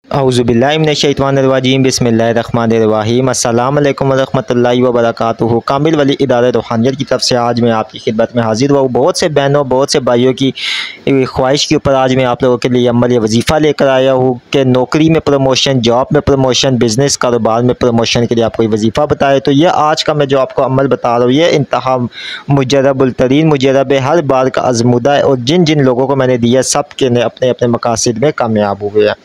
औज़ुबिल्लाहि मिनश्शैतानिर्रजीम बिस्मिल्लाहिर्रहमानिर्रहीम अस्सलाम वालेकुम वरहमतुल्लाहि वबरकातुहू। कामिल वली इदारे रूहानियत की तरफ से आज मैं आपकी खिदमत में हाजिर हुआ हूँ। बहुत से बहनों, बहुत से भाइयों की ख्वाहिश के ऊपर आज मैं आप लोगों के लिए अमल या वजीफ़ा लेकर आया हूँ कि नौकरी में प्रमोशन, जॉब में प्रमोशन, बिज़नेस कारोबार में प्रमोशन के लिए आपको ये वजीफ़ा बताए। तो ये आज का मैं जो आपको अमल बता रहा हूँ, ये इंतहा मुजर्रबुल तरीन मुजर्रब है, हर बार का आज़मूदा है, और जिन जिन लोगों को मैंने दिया सब के ने अपने अपने मकासद में कामयाब हुए हैं।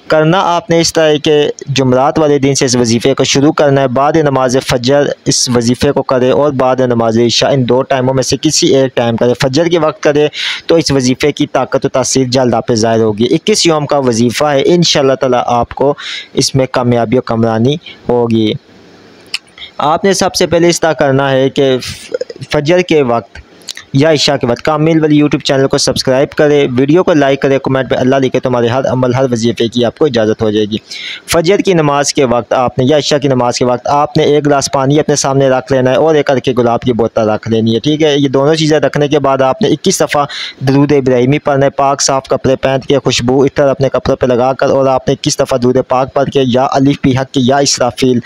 करना आपने इस तरह के जुमरात वाले दिन से इस वजीफ़े को शुरू करना है। बाद नमाज फ़जर इस वजीफ़े को करें और बाद नमाज इशा, इन दो टाइमों में से किसी एक टाइम करें। फ़जर के वक्त करें तो इस वजीफ़े की ताकत और तासीर जल्द आप पे ज़ाहिर होगी। 21 यौम का वजीफ़ा है, इंशाअल्लाह ताला आपको इसमें कामयाबी और कमरानी होगी। आपने सबसे पहले इस तरह करना है कि फ़जर के वक्त या इशा के बाद कामिल वाली यूट्यूब चैनल को सब्सक्राइब करें, वीडियो को लाइक करें, कमेंट में अल्लाह लिखे, तुम्हारे हर अमल, हर वजीफ़े की आपको इजाज़त हो जाएगी। फ़जर की नमाज़ के वक्त आपने या इशा की नमाज़ के वक्त आपने एक गिलास पानी अपने सामने रख लेना है और एक करके गुलाब की बोतल रख लेनी है, ठीक है। ये दोनों चीज़ें रखने के बाद आपने 21 दफ़ा दुरूद इब्राहिमी पढ़ना है। पाक साफ़ कपड़े पहन के, खुशबू इत्र अपने कपड़ों पर लगा कर, और आपने 21 दफ़ा दुरूद पाक पढ़ के या अलिफ बी हक या इसराफील,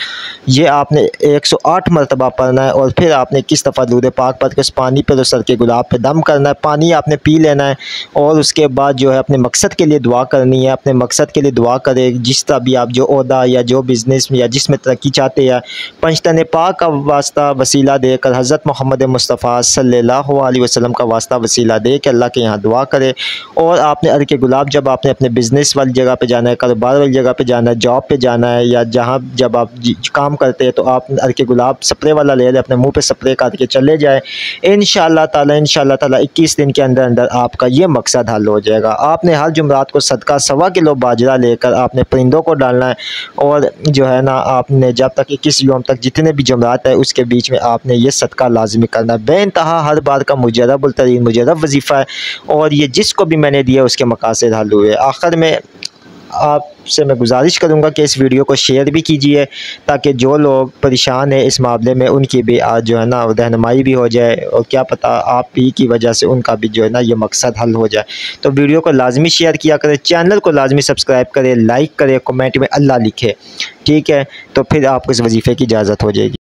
ये आपने 108 मरतबा पढ़ना है। और फिर आपने 21 दफ़ा दुरूद पाक पढ़ के उस पानी पर, उस सर के गुलाब पर दम करना है। पानी आपने पी लेना है और उसके बाद जो है अपने मकसद के लिए दुआ करनी है। अपने मकसद के लिए दुआ करें, जिस तरह भी आप जो ओहदा या जो बिज़नेस में या जिसमें तरक्की चाहते हैं, पंजतन पाक का वास्ता वसीला देकर, हज़रत मोहम्मद मुस्तफ़ा सल्लल्लाहु अलैहि वसल्लम का वास्ता वसीला दे के अल्लाह के यहाँ दुआ करें। और आपने अर्क के गुलाब, जब आपने अपने बिज़नेस वाली जगह पे जाना है, कारोबार वाली जगह पे जाना है, जॉब पे जाना है, या जहाँ जब आप काम करते हैं, तो आप अर्क के गुलाब स्प्रे वाला ले लें, अपने मुँह पे स्प्रे करके चले जाए। इंशाअल्लाह ताला 21 दिन के अंदर अंदर आपका ये मकसद हल हो जाएगा। आपने हर जुमरात को सदका 1.25 किलो बाजरा लेकर आपने परिंदों को डालना है, और जो है ना, आपने जब तक 21 यौम तक जितने भी जुमरात है उसके बीच में आपने ये सदका लाजमी करना है। बेइंतहा हर बार का मुजर्रबुल तरीन मुजर्रब वजीफ़ा है, और ये जिसको भी मैंने दिया उसके मकासद हल हुए। आखिर में आपसे मैं गुजारिश करूंगा कि इस वीडियो को शेयर भी कीजिए, ताकि जो लोग परेशान हैं इस मामले में उनकी भी आज जो है ना रहनुमाई भी हो जाए, और क्या पता आप ही की वजह से उनका भी जो है ना ये मकसद हल हो जाए। तो वीडियो को लाजमी शेयर किया करें, चैनल को लाजमी सब्सक्राइब करें, लाइक करें, कमेंट में अल्लाह लिखे, ठीक है। तो फिर आपको इस वजीफ़े की इजाज़त हो जाएगी।